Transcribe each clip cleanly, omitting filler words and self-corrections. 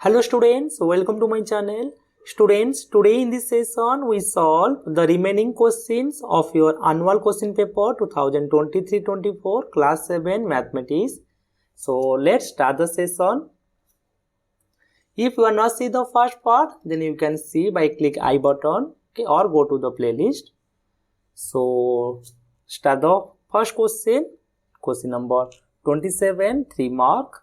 Hello students, welcome to my channel. Students, today in this session we solve the remaining questions of your annual question paper 2023-24 class 7 mathematics. So let's start the session. If you are not see the first part, then you can see by click I button, okay, or go to the playlist. So start the first question number 27, 3 mark.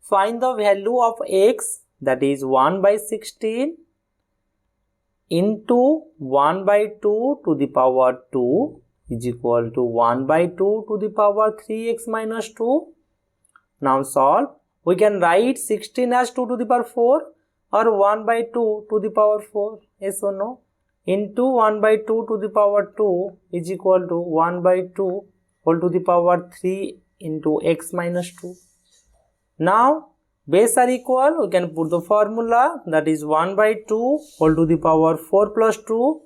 Find the value of x, that is 1 by 16 into 1 by 2 to the power 2 is equal to 1 by 2 to the power 3x minus 2. Now solve. We can write 16 as 2 to the power 4 or 1 by 2 to the power 4. Yes or no? Into 1 by 2 to the power 2 is equal to 1 by 2 whole to the power 3 into x minus 2. Now base are equal, we can put the formula, that is 1 by 2 whole to the power 4 plus 2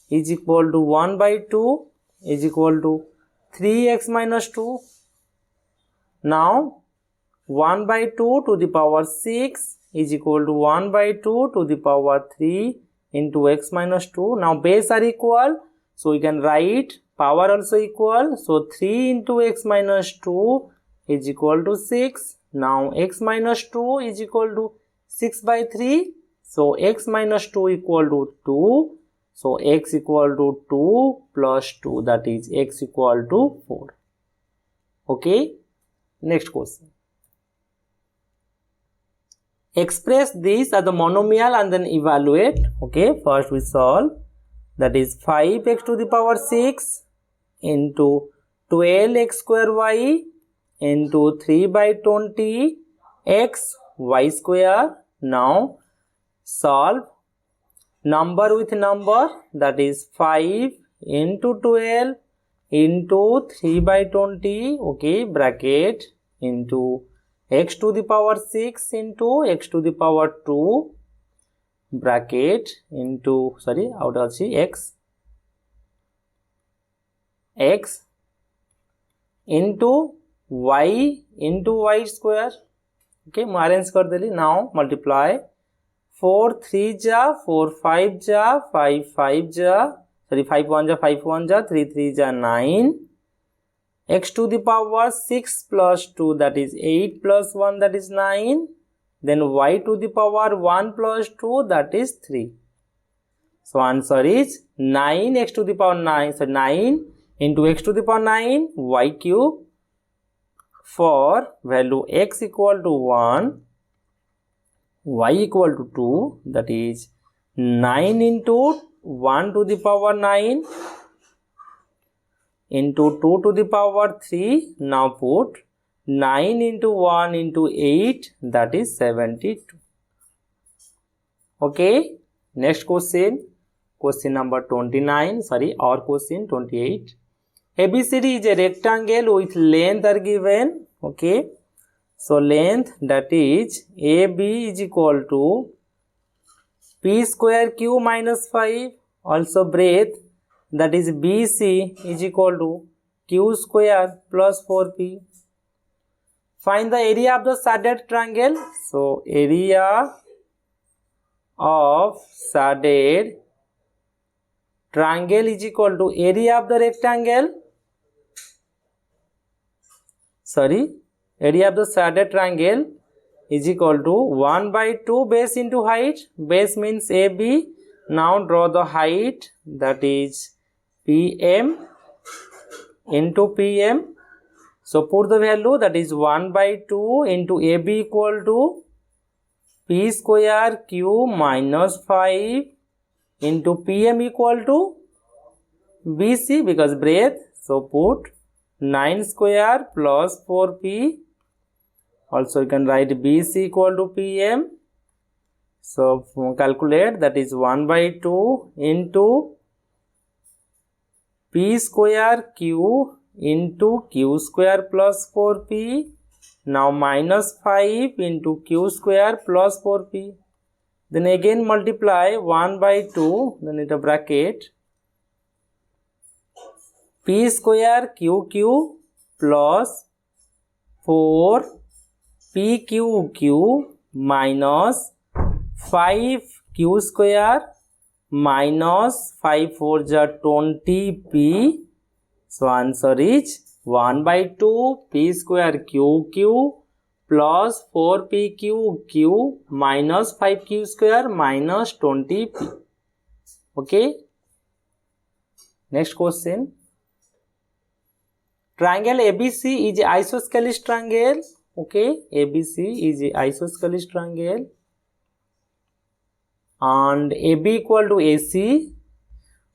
is equal to 1 by 2 is equal to 3x minus 2. Now 1 by 2 to the power 6 is equal to 1 by 2 to the power 3 into x minus 2. Now base are equal, so we can write power also equal, so 3 into x minus 2 is equal to 6. Now x minus 2 is equal to 6 by 3. So x minus 2 equal to 2. So x equal to 2 plus 2, that is x equal to 4. Okay. Next question. Express this as the monomial and then evaluate. Okay. First we solve. That is 5x to the power 6 into 12x square y into 3 by 20 x y square. Now solve. Number with number, that is 5 into 12 into 3 by 20, okay, bracket, into x to the power 6 into x to the power 2 bracket into, sorry, out of x into y into y square. Okay, मैं arrange कर देली. Now multiply 4 3 जा 4 5 जा 5 5 जा, sorry 5 1 जा 5 1 जा 3 3 जा 9 x to the power 6 plus 2, that is 8 plus 1, that is 9. Then y to the power 1 plus 2, that is 3. So answer is 9x to the power 9. So 9 into x to the power 9 y cube. For value x equal to 1, y equal to 2, that is 9 into 1 to the power 9 into 2 to the power 3. Now put 9 into 1 into 8, that is 72. Okay. Next question. Question number 29. Sorry, our question 28. ABCD is a rectangle with length are given. Okay. So length, that is AB is equal to P square Q minus 5. Also breadth, that is BC is equal to Q square plus 4P. Find the area of the shaded triangle. So area of shaded triangle is equal to area of the rectangle. Sorry, area of the shaded triangle is equal to 1 by 2 base into height. Base means AB. Now draw the height, that is PM into PM. So put the value, that is 1 by 2 into AB equal to P square Q minus 5 into PM equal to BC because breadth. So put 9 square plus 4P. Also you can write BC equal to PM. So calculate, that is 1 by 2 into P square Q into Q square plus 4P. Now minus 5 into Q square plus 4P. Then again multiply 1 by 2, then in the bracket P square QQ plus 4 PQQ minus 5q square minus 5 4 ja 20p. So answer is 1 by 2 p square qq plus 4pq minus 5q square minus 20p. Okay. Next question. Triangle ABC is an isosceles triangle. Okay, ABC is an isosceles triangle, and AB equal to AC,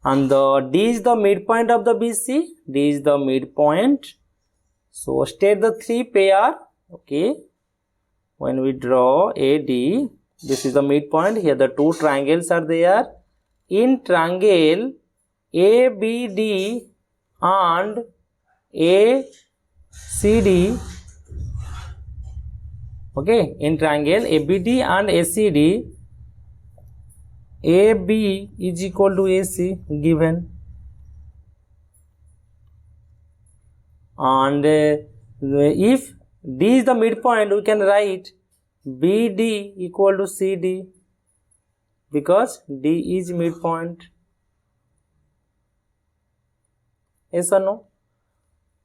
and the D is the midpoint of the BC. D is the midpoint. So state the three pair. Okay, when we draw AD, this is the midpoint. Here the two triangles are there. In triangle ABD and ACD, okay, in triangle ABD and ACD, AB is equal to AC given, and if D is the midpoint, we can write BD equal to CD because D is midpoint. Yes or no?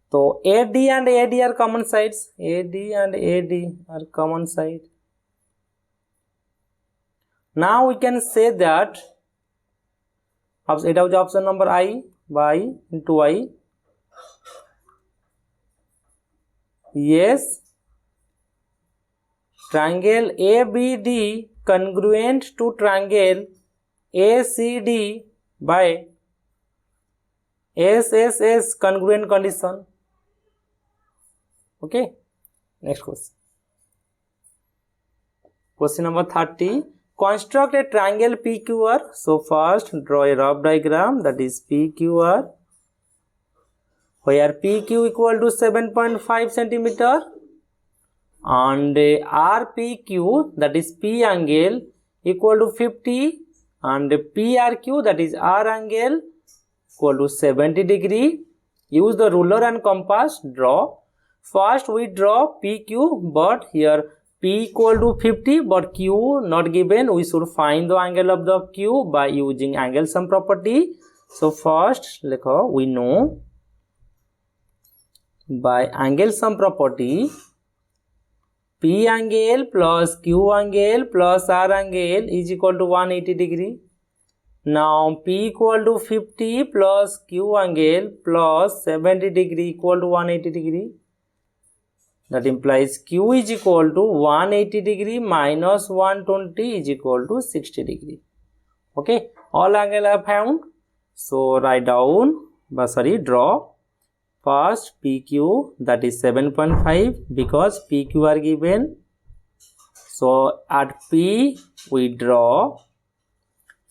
So AD and AD are common sides. AD and AD are common side. Now we can say that it was option number I by into I. Yes, triangle ABD congruent to triangle ACD by SSS congruent condition. Okay, next question. Question number 30. Construct a triangle PQR. So first draw a rough diagram, that is PQR, where PQ equal to 7.5 centimeter and RPQ, that is P angle, equal to 50, and PRQ, that is R angle, equal to 70 degree. Use the ruler and compass, draw. First we draw PQ, but here P equal to 50 but Q not given. We should find the angle of the Q by using angle sum property. So first we know by angle sum property, P angle plus Q angle plus R angle is equal to 180 degree. Now P equal to 50 plus Q angle plus 70 degree equal to 180 degree. That implies Q is equal to 180 degree minus 120 is equal to 60 degree. Okay, all angle are found. So write down, draw. First PQ, that is 7.5 because PQ are given. So at P we draw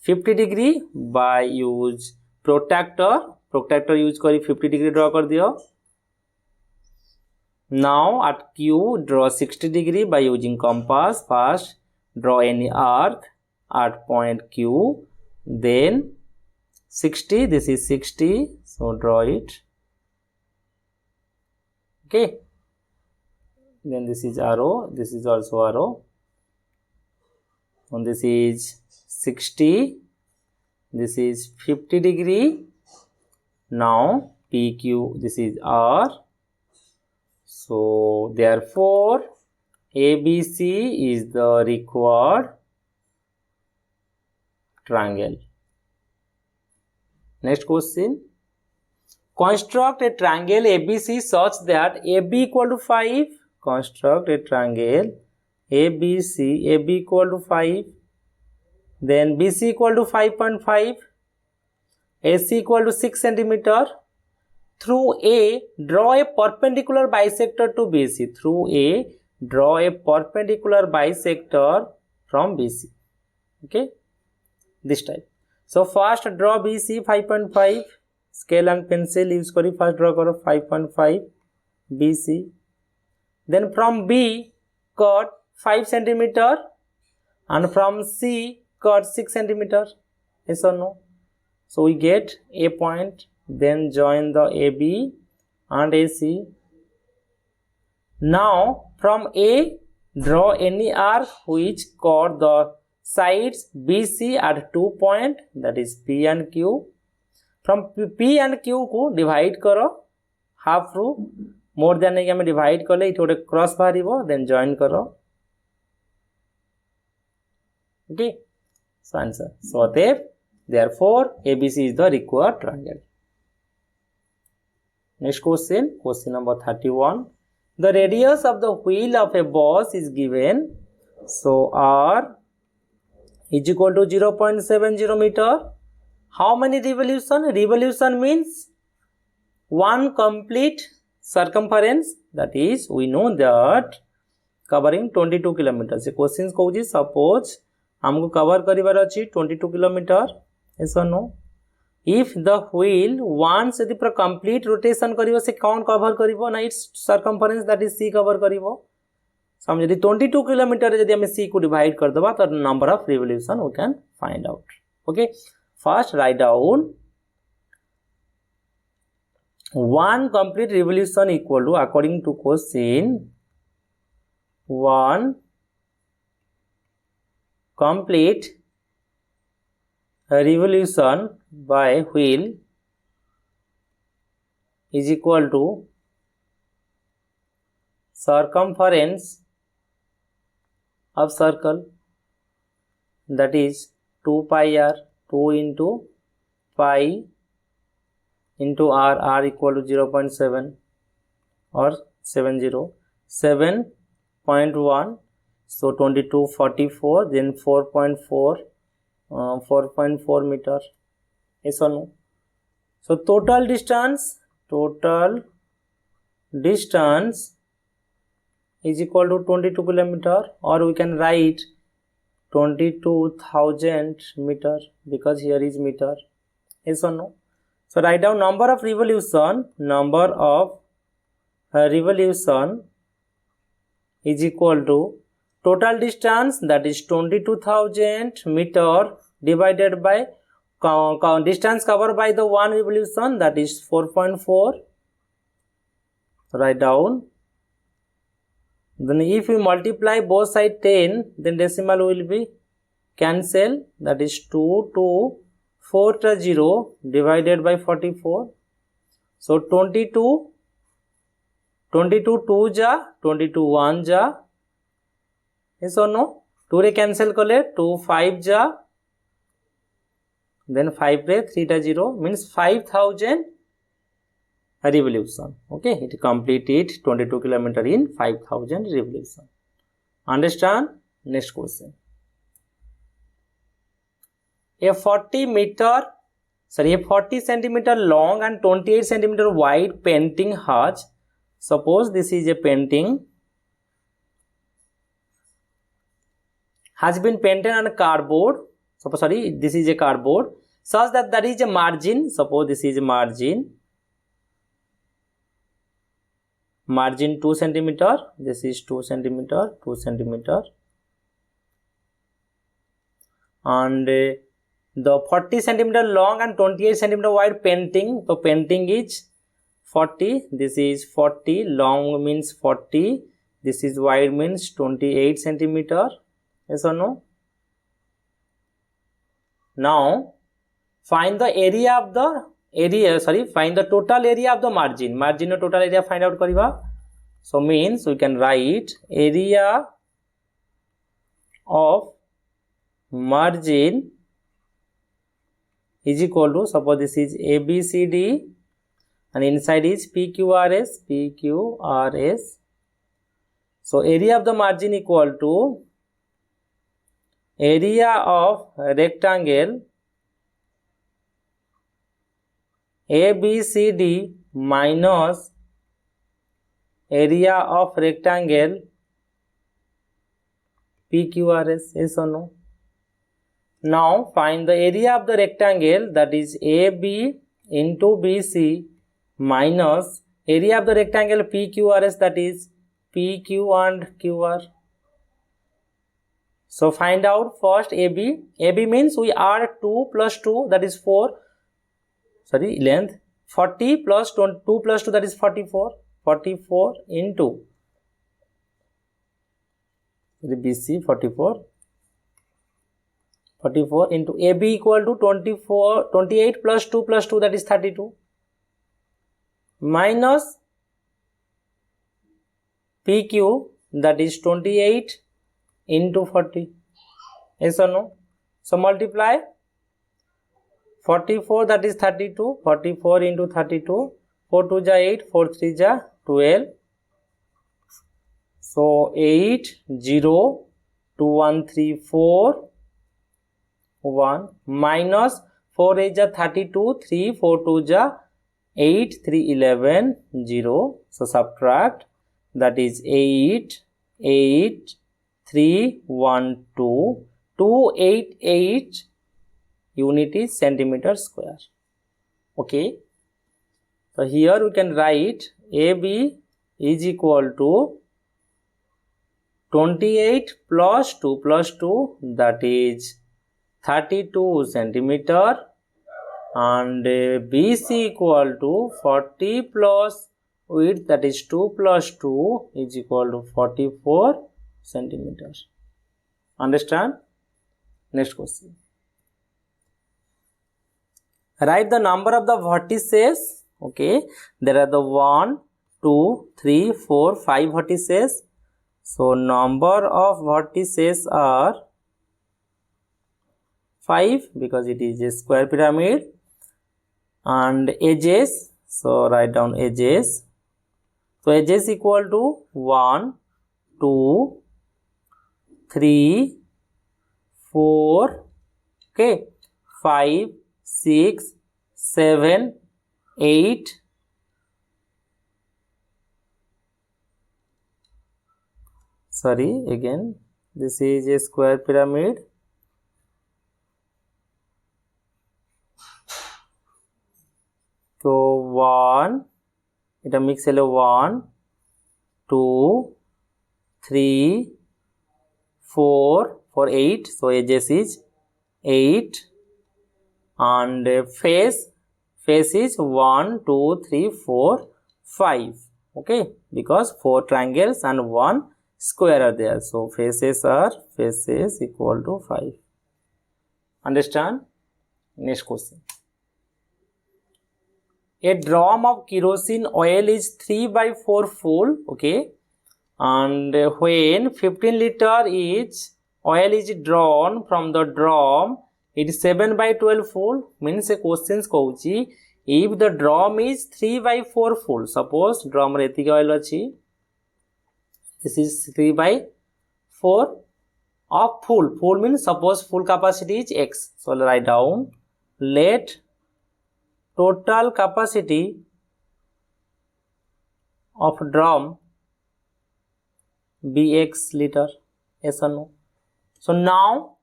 50 degree by use protractor. Protractor use करी 50 degree draw कर दिया. Now at Q draw 60 degree by using compass. First draw any arc at point Q, then 60, this is 60, so draw it. Okay, then this is arrow, this is also arrow, and this is 60, this is 50 degree. Now PQ, this is R. So therefore ABC is the required triangle. Next question. Construct a triangle ABC such that AB equal to 5. Construct a triangle ABC, AB equal to 5, then BC equal to 5.5, AC equal to 6 centimeter. Through A, draw a perpendicular bisector to BC. Through A, draw a perpendicular bisector from BC. Okay, this type. So first draw BC 5.5. Scale and pencil use kari first draw karo 5.5 BC. Then from B cut 5 centimeter and from C cut 6 centimeter. Yes or no? So we get A point. Then join the AB and AC. Now from A Draw any arc which cut the sides BC at 2 point, that is P and Q. From P and Q को divide करो half रू more than नहीं हमें divide कले it गोटे cross बाहरिबो then join करो. Okay, so answer. So therefore ABC is the required triangle. Next question, question number 31. The radius of the wheel of a bus is given. So R is equal to 0.70 meter. How many revolution? Revolution means one complete circumference, that is we know that covering 22 kilometers. The questions कहूँ suppose हमको cover करिवार अछि 22 kilometer. Yes or no? If the wheel once यदि पूरा complete rotation करिवो से कौन cover करिवो ना its circumference, that is C cover करिवो. So हम यदि 22 kilometer यदि हमें C को divide कर दबा तो number of revolution we can find out. Okay, first write down one complete revolution equal to, according to question, one complete revolution by wheel is equal to circumference of circle, that is 2 pi r, 2 into pi into r equal to 0.7 or 7.1. So 2244, then 4.4 meter. Yes or no? So total distance is equal to 22 kilometer, or we can write 22,000 meter because here is meter. Yes or no? So write down number of revolution is equal to total distance, that is 22,000 meter, divided by distance covered by the one revolution, that is 4.4. Write down. Then if we multiply both sides 10, then decimal will be cancel, that is 2 to 4 to 0 divided by 44. So 22 2 ja, 22 1 ja. Yes or no? 2 re cancel kale 2 5 ja, then 5 re 3 ta 0, means 5,000 revolution. Okay, it completed 22 kilometer in 5,000 revolution. Understand? Next question. A 40 centimeter long and 28 centimeter wide painting has, suppose this is a painting, has been painted on a cardboard. Suppose, sorry, this is a cardboard, such that there is a margin. Suppose this is a margin 2 centimeter, this is 2 centimeter, and the 40 centimeter long and 28 centimeter wide painting. So painting is 40, this is 40, long means 40, this is wide means 28 centimeter. Yes or no? Now find the find the total area of the margin. Margin or total area find out kariba. So means we can write area of margin is equal to, suppose this is ABCD and inside is PQRS. So area of the margin equal to area of rectangle ABCD minus area of rectangle PQRS. Yes or no? Now find the area of the rectangle, that is AB into BC minus area of the rectangle PQRS, that is PQ and QR. So find out first AB. AB means we are 2 plus 2, that is 4. Sorry, length 40 plus 2 plus 2, that is 44. 44 into BC 44 into AB equal to 28 plus 2 plus 2, that is 32, minus PQ, that is 28 into 40. Yes or no? So multiply 44, that is 32, 44 into 32, 4 2 ja 8, 4 3 ja 12. So 8 0 2 1 3 4 1 minus 4 8 ja 32, 3 4 2 ja 8, 3 11 0. So subtract, that is 8 8 3 1 2 288 unit is centimeter square. Okay, so here we can write AB is equal to 28 plus 2 plus 2, that is 32 centimeter, and BC equal to 40 plus width, that is 2 plus 2 is equal to 44 centimeters. Understand? Next question. Write the number of the vertices. Okay, there are the 1 2 3 4 5 vertices. So number of vertices are 5 because it is a square pyramid, and edges, so write down edges. So edges equal to 1 2 3 4, okay, 5 6 7 8 sorry, again this is a square pyramid. So 1, এটা mix হলো 1 2 3 4 for 8, so edges is 8, and face is 1 2 3 4 5, okay, because 4 triangles and 1 square are there, so faces equal to 5. Understand? Next question. A drum of kerosene oil is 3/4 full, okay, and when 15 liter each oil is drawn from the drum, it is 7/12 full. Means a question kouchi, if the drum is 3/4 full, suppose drum re etiki oil achi, this is 3/4 of full. Full means suppose full capacity is X. So write down, let total capacity of drum be X liter. Yes or no? So now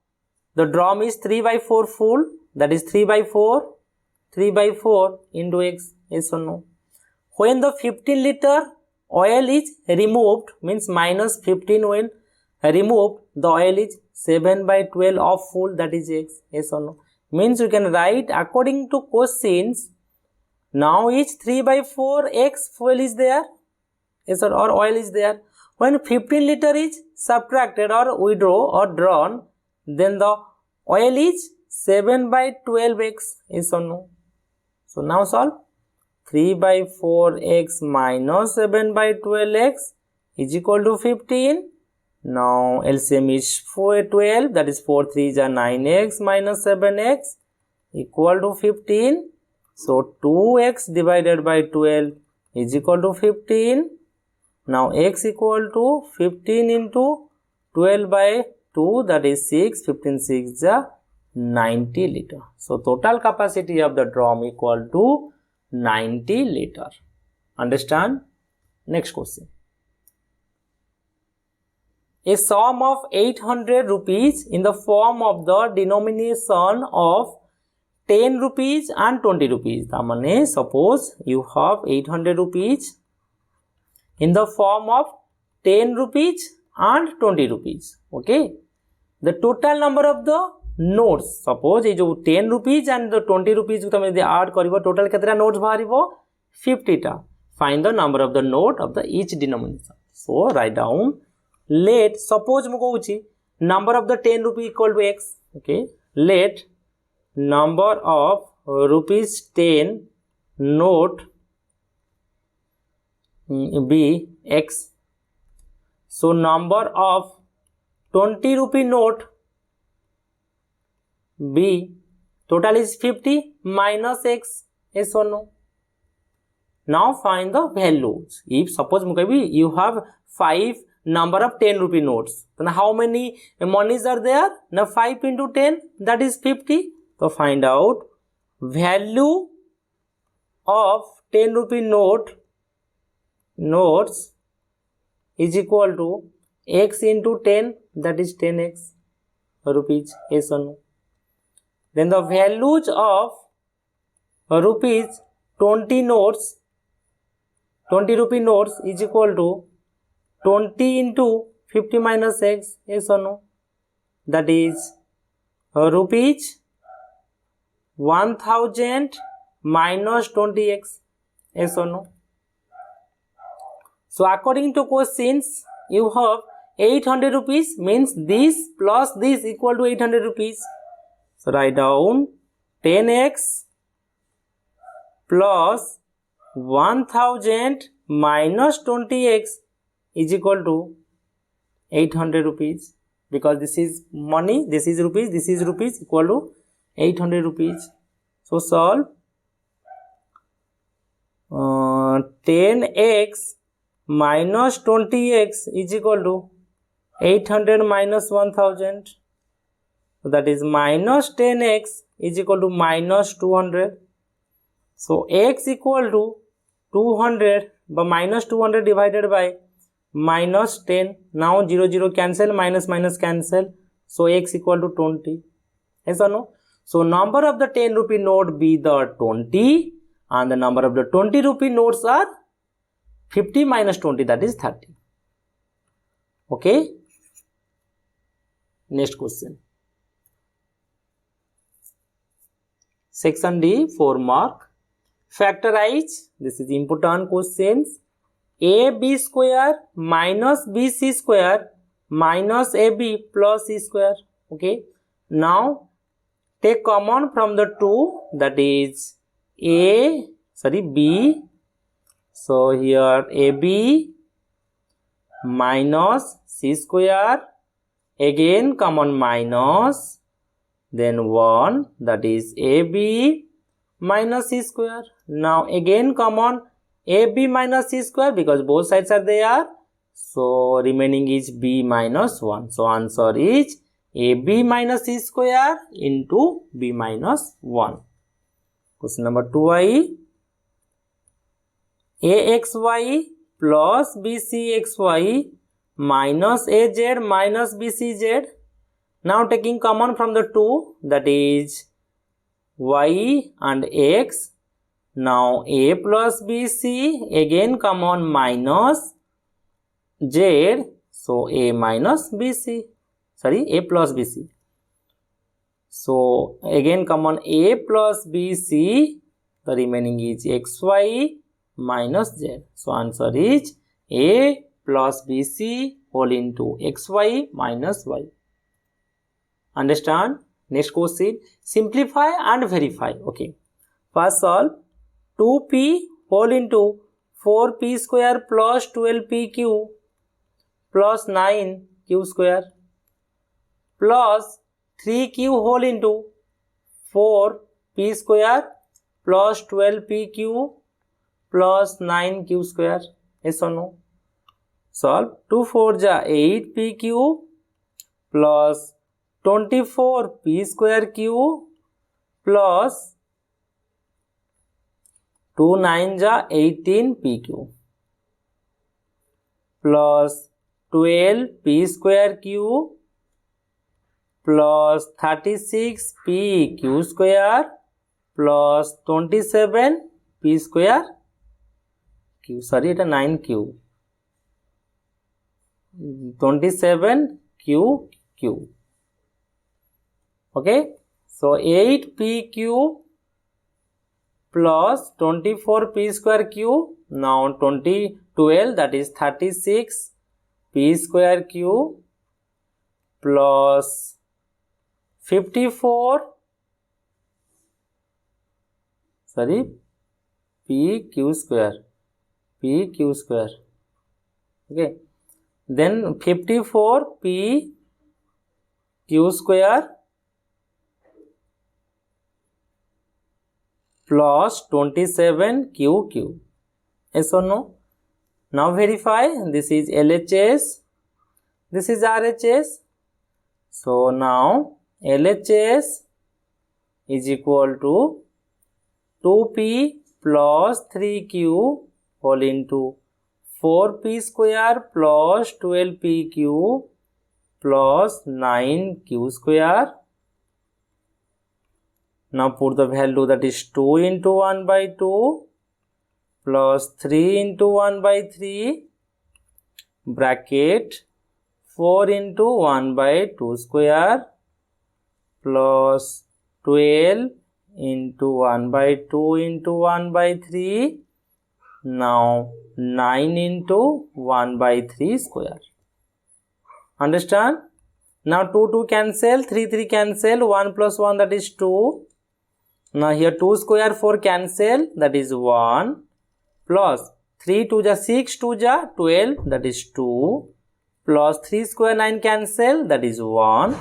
the drum is 3/4 full, that is 3/4 into X. Yes or no? When the 15 liter oil is removed, means minus 15 when removed, the oil is 7/12 of full, that is X. Yes or no? Means you can write according to questions, now each 3/4 X fuel is there, yes, or oil is there. When 15 liter is subtracted or withdrawn or drawn, then the oil is 7/12 X, yes or no? So now solve. 3/4 X minus 7/12 X is equal to 15. Now LCM is 12, that is 4 3 are 9X minus 7X equal to 15. So 2X divided by 12 is equal to 15. Now X equal to 15 into 12 by 2, that is 6, 15 6 are 90 liter. So total capacity of the drum equal to 90 liter. Understand? Next question. A sum of 800 rupees in the form of the denomination of 10 rupees and 20 rupees. The money, suppose you have 800 rupees in the form of 10 rupees and 20 rupees. Okay. The total number of the notes, suppose ये जो 10 rupees and the 20 rupees को तमें यदि add करिबो, total केतरा notes बाहरिबो 50 टा. Find the number of the note of the each denomination. So write down let suppose mu कहूची number of the 10 rupee equal to x. Okay, let number of rupees 10 note be x. So number of 20 rupee note b, total is 50 minus x. Yes or no? Now find the values. If suppose you have 5 number of 10 rupee notes, then how many monies are there? Now 5 into 10, that is 50. So find out value of 10 rupee notes is equal to x into 10, that is 10x rupees. Yes or no? Then the values of rupees 20 notes, 20 rupee notes is equal to 20 into 50 minus x. Yes or no? That is rupees 1000 minus 20x. Yes or no? So according to questions, you have 800 rupees, means this plus this equal to 800 rupees. So write down 10x plus 1000 minus 20x is equal to 800 rupees, because this is money, this is rupees equal to 800 rupees. So solve 10x minus 20x is equal to 800 minus 1000. So that is minus 10x is equal to minus 200. So x equal to 200, but minus 200 divided by minus 10. Now 0 0 cancel, minus minus cancel. So x equal to 20. Yes or no? So number of the 10 rupee note be the 20, and the number of the 20 rupee notes are 50 minus 20, that is 30. Okay. Next question. Section D, 4 mark. Factorize. This is important questions. AB square minus BC square minus AB plus C square. Okay. Now take common from the 2, that is B. So here AB minus C square, again common minus, then 1, that is AB minus C square. Now again common AB minus C square, because both sides are there. So remaining is B minus 1. So answer is AB minus C square into B minus 1. Question number 2i. AXY plus BCXY minus AZ minus BCZ. Now taking common from the 2, that is Y and X. Now A plus BC, again common minus Z. So A minus BC. Sorry, A plus BC. So again common A plus BC. The remaining is XY minus Z. So answer is A plus BC whole into XY minus Y. Understand? Next question. Simplify and verify. Okay. First solve 2p whole into 4p square plus 12pq plus 9q square plus 3q whole into 4p square plus 12pq plus 9q square. Yes or no? Solve 2 4 ja 8pq plus 24p square q plus 2 9 ja 18pq plus 12p square q plus 36pq square plus 27p square q. Sorry, it is 9q. 27q q. Okay. So 8pq plus 24p square q. Now 12, that is 36p p square q plus 54 pq square okay, then 54 p q square plus 27 qq. Yes or no? Now verify. This is LHS, this is RHS. So now LHS is equal to 2p plus 3q whole into 4p square plus 12pq plus 9q square. Now put the value, that is 2 into 1 by 2 plus 3 into 1 by 3 bracket 4 into 1 by 2 square plus 12 into 1 by 2 into 1 by 3. Now 9 into 1 by 3 square. Understand? Now 2 cancel, 3 cancel, 1 plus 1, that is 2. Now here 2 square 4 cancel, that is 1 plus 3 2 ja 6, 2 ja 12, that is 2 plus 3 square 9 cancel, that is 1.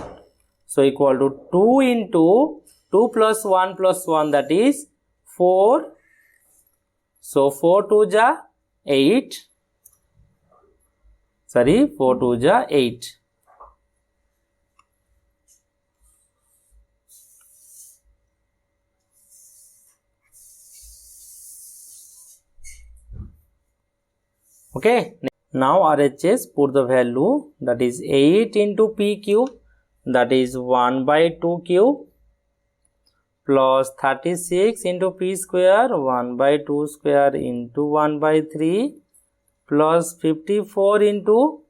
So equal to 2 into 2 plus 1, that is 4. So 4 2 ja 8. 4 2 ja 8. Okay. Now RHS, put the value, that is 8 into p cube, that is 1 by 2 cube plus 36 into p square, 1 by 2 square into 1 by 3 plus 54 into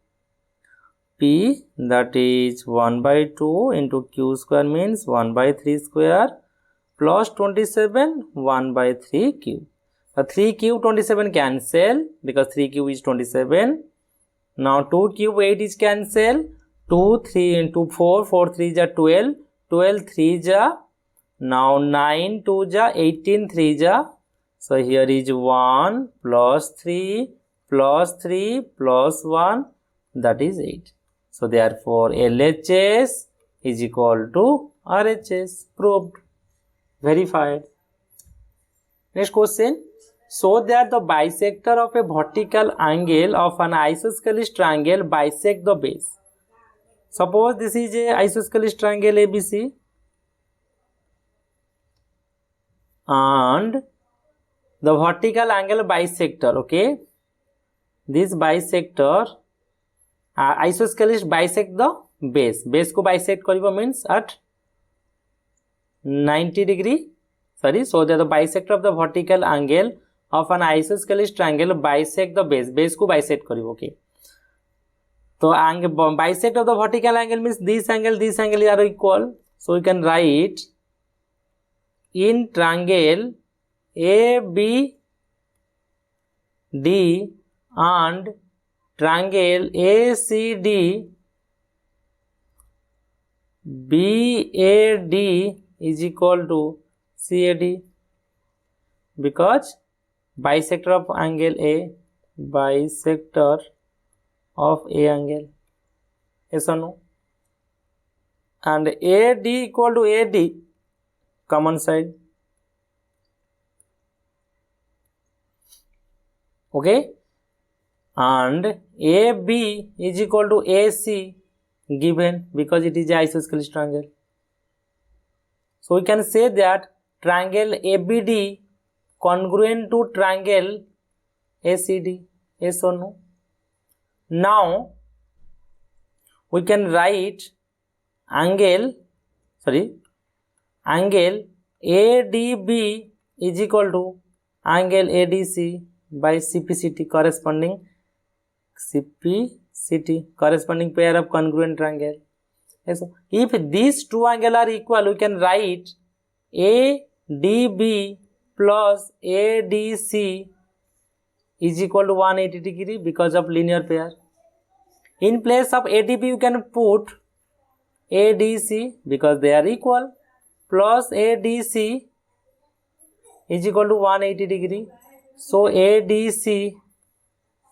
p, that is 1 by 2 into q square means 1 by 3 square plus 27 1 by 3 cube. 3 cube 27 cancel because 3 cube is 27. Now 2 cube 8 is cancel. 2 3 into 4, 4 3 ja 12, 12 3 ja. Now 9 2 ja 18 3 ja. So here is 1 plus 3 plus 3 plus 1, that is 8. So therefore LHS is equal to RHS. Proved. Verified. Next question. So that the bisector of a vertical angle of an isosceles triangle bisect the base. Suppose this is a isosceles triangle ABC and the vertical angle bisector, okay, this bisector isosceles bisect the base. Base को bisect करिबो means at 90 degree. So that the bisector of the vertical angle of an isosceles triangle bisect the base. Base को bisect करिबो, okay. So angle bisect of the vertical angle means this angle are equal. So we can write in triangle ABD and triangle ACD, BAD is equal to CAD, because bisector of angle A, bisector of A angle, yes or no? And AD equal to AD, common side, okay, and AB is equal to AC given because it is an isosceles triangle. So we can say that triangle ABD congruent to triangle ACD, yes or no? Now we can write angle ADB is equal to angle ADC by CPCT, corresponding CPCT, corresponding pair of congruent triangle. Yes. If these two angles are equal, we can write ADB plus ADC is equal to 180 degree because of linear pair. In place of ADB you can put ADC because they are equal, plus ADC is equal to 180 degree. So ADC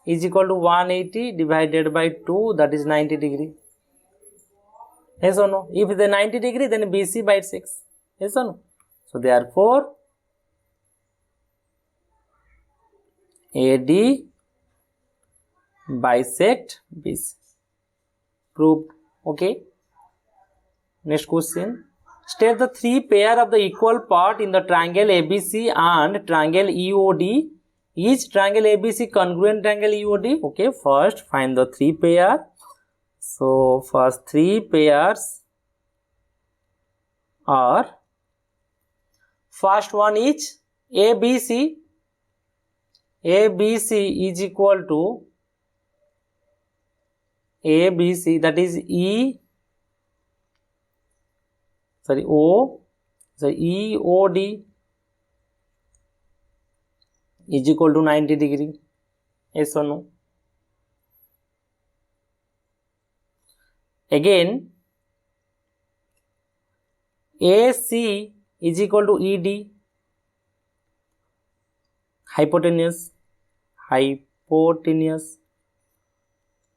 is equal to 180 divided by 2, that is 90 degree. Yes or no? If it is 90 degree, then BC bisects. Yes or no? So therefore AD bisect BC. Proved. Okay. Next question. State the three pair of the equal part in the triangle ABC and triangle EOD. Is triangle ABC congruent triangle EOD? Okay, first find the three pair. So first three pairs are, first one is ABC. ABC is equal to ABC, that is EOD is equal to 90 degree. Yes or no? Again, AC is equal to ED, hypotenuse.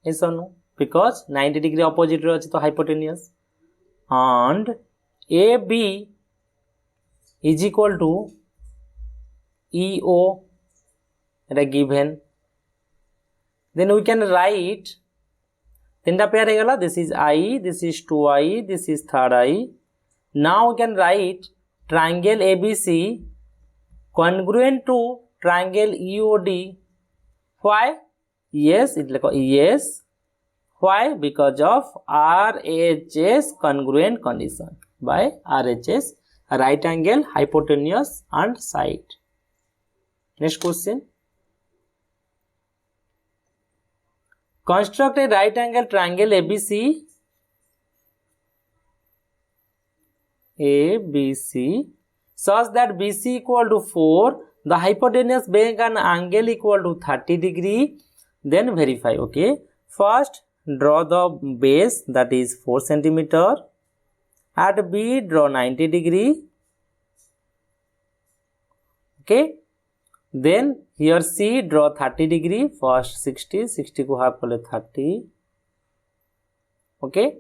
Yes or no? Because 90 degree opposite रे अछि तो hypotenuse. And AB is equal to EO, given. Then we can write तीनटा pair हो गला. This is I, this is 2I, this is third I. Now we can write triangle ABC congruent to triangle EOD. Why? Yes, yes. Why? Because of RHS congruent condition. By RHS, right angle, hypotenuse and side. Next question. Construct a right angle triangle ABC such that BC equal to 4, the hypotenuse being an angle equal to 30 degree. Then verify. Okay, first draw the base, that is 4 centimeter. At B draw 90 degree. Okay, then here C draw 30 degree. First 60 को half kale 30. Okay,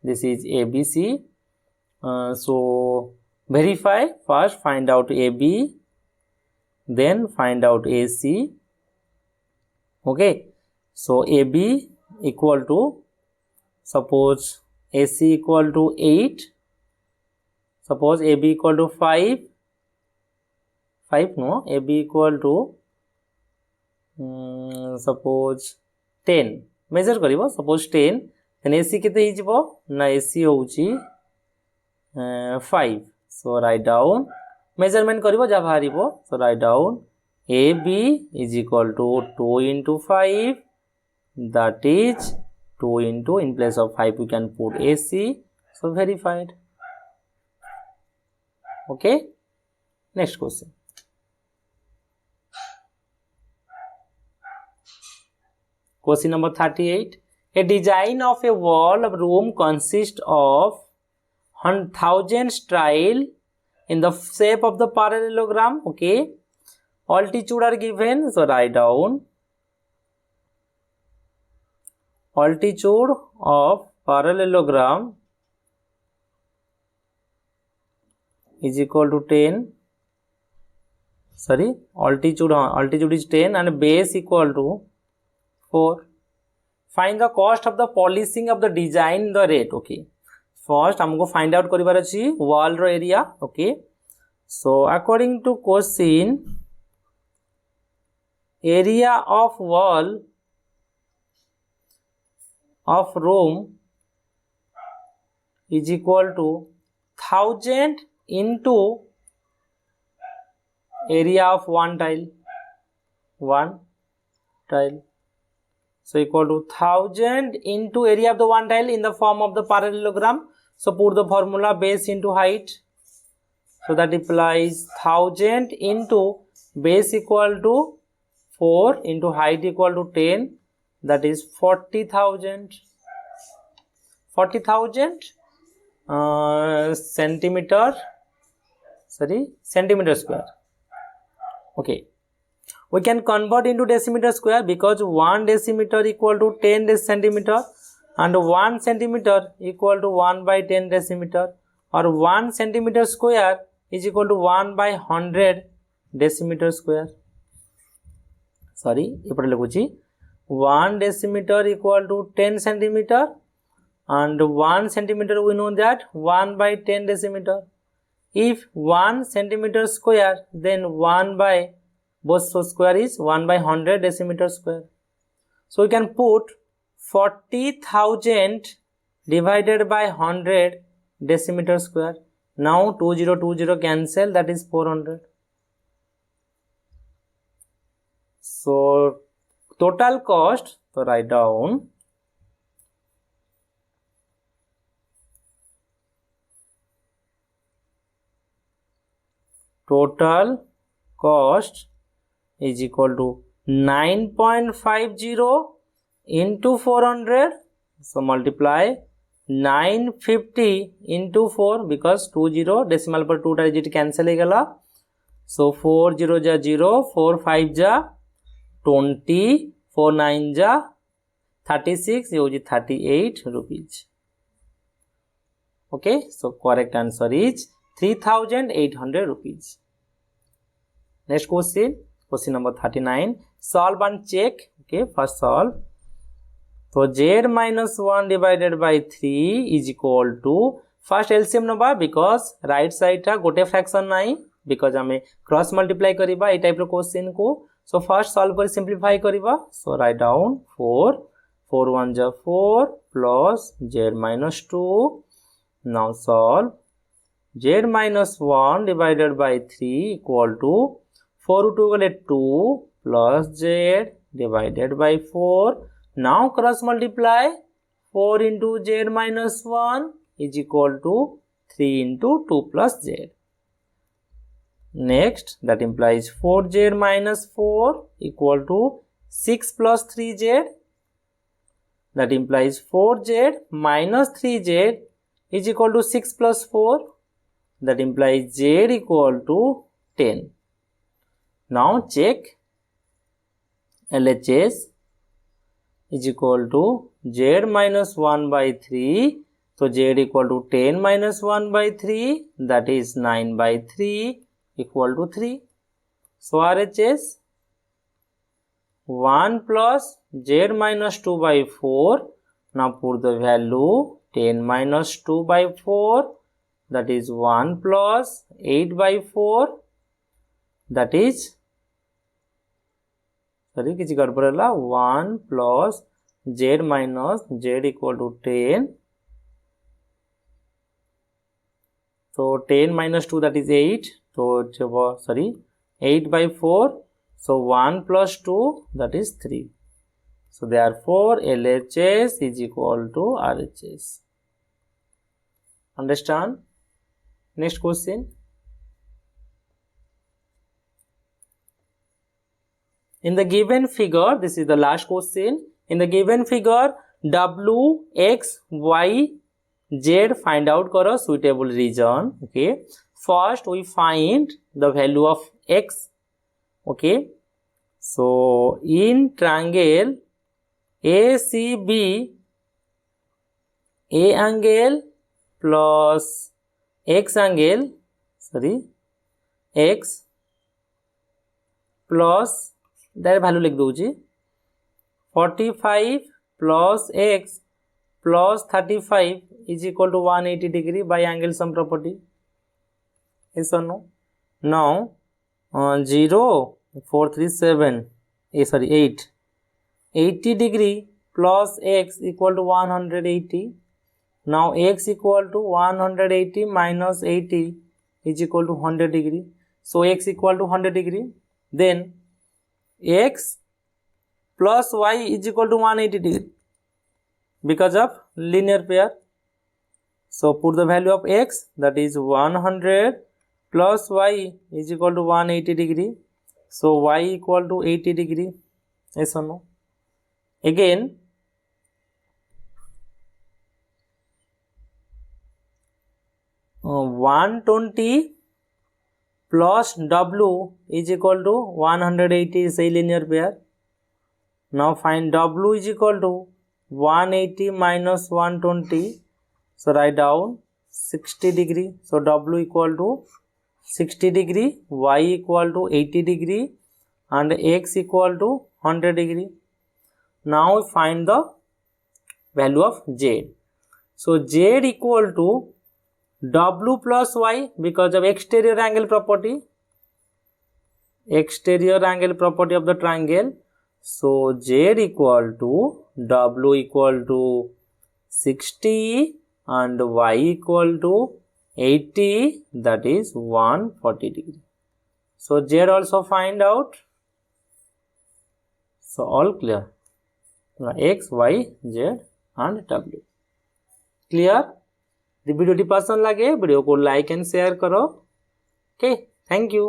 this is ABC. So verify. First find out AB, then find out AC. Okay, so AB equal to, suppose AC equal to 8, suppose AB equal to 5 no, AB equal to suppose 10 measure करिवो, suppose 10, then AC केते ही जिवो ना, AC होउची 5. so write down measurement करिवो जा बाहरिवो. so write down AB is equal to 2 into 5, that is 2 into, in place of 5 we can put AC. so verified. Okay, next question. Question number 38. A design of a wall of room consists of 1000 tile in the shape of the parallelogram. Okay, altitude are given, so write down altitude of parallelogram is equal to 10. Sorry, altitude is 10 and base equal to 4. Find the cost of the polishing of the design, the rate. Okay, first हमको find out करिबार अछि wall row area. Okay, so according to question, area of wall of room is equal to 1000 into area of one tile. So equal to 1000 into area of the one tile in the form of the parallelogram. So put the formula base into height. So that implies 1000 into base equal to 4 into height equal to 10. that is 40,000 centimeter square. Okay, we can convert into decimeter square because 1 decimeter equal to 10 centimeter and 1 centimeter equal to 1 by 10 decimeter, or 1 centimeter square is equal to 1 by 100 decimeter square. Sorry, एपटे लिखुची 1 decimeter equal to 10 centimeter and 1 centimeter we know that 1 by 10 decimeter. If 1 centimeter square, then 1 by both square is 1 by 100 decimeter square. So we can put 40,000 divided by 100 decimeter square. Now 20 cancel, that is 400. So total cost, so write down total cost is equal to 9.50 into 400. So multiply 950 into 4 because 20 decimal पर 2 digit cancel हो गला. So 4 0 जा 0, 4 5 जा 20, 4 9 जा 36, ये हो जी 38 rupees. Okay, so correct answer is 3,800 rupees. Next question, question number 39. Solve and check. Okay, first solve. So z minus 1 divided by 3 is equal to, first LCM नबा because right side टा गोटे fraction नहीं, because हमें cross multiply करीबा ये type लो question को. So first solve कर simplify करीबा. So write down 4 1 जा 4 plus z minus 2. Now solve. Z minus 1 divided by 3 equal to 4 root 2 गले 2 plus z divided by 4. Now cross multiply 4 into z minus 1 is equal to 3 into 2 plus z. Next, that implies 4z minus 4 equal to 6 plus 3z. That implies 4z minus 3z is equal to 6 plus 4. That implies z equal to 10. Now check LHS is equal to z minus 1 by 3. So z equal to 10 minus 1 by 3, that is 9 by 3 equal to 3. So RHS 1 plus z minus 2 by 4. Now put the value 10 minus 2 by 4, that is 1 plus 8 by 4, that is, sorry, किसी गड़बड़ है 1 plus z minus z equal to 10. So 10 minus 2, that is 8. So sorry, 8 by 4. So 1 plus 2, that is 3. So therefore LHS is equal to RHS. Understand? Next question. In the given figure, this is the last question. In the given figure, W, X, Y, Z find out karo suitable region. Okay. First we find the value of X. Okay. So in triangle ACB, A angle plus X angle, sorry, X plus that value लिख दूँगी 45 plus X plus 35 is equal to 180 degree by angle sum property. Yes or no? Now 0 4 3 7 8 80 degree plus X equal to 180. Now X equal to 180 minus 80 is equal to 100 degree. So X equal to 100 degree. Then X plus Y is equal to 180 degree because of linear pair. So put the value of X, that is 100 plus Y is equal to 180 degree. So Y equal to 80 degree. Yes or no? again 120 plus W is equal to 180 is a linear pair. Now find W is equal to 180 minus 120. So write down 60 degree. So W equal to 60 degree, Y equal to 80 degree and X equal to 100 degree. Now find the value of Z. So Z equal to W plus Y because of exterior angle property. Exterior angle property of the triangle. So Z equal to W equal to 60 and Y equal to 80, that is 140 degree. So Z also find out. So all clear. X, Y, Z and W. Clear? The video पसंद लगे video को like and share करो. Okay, thank you.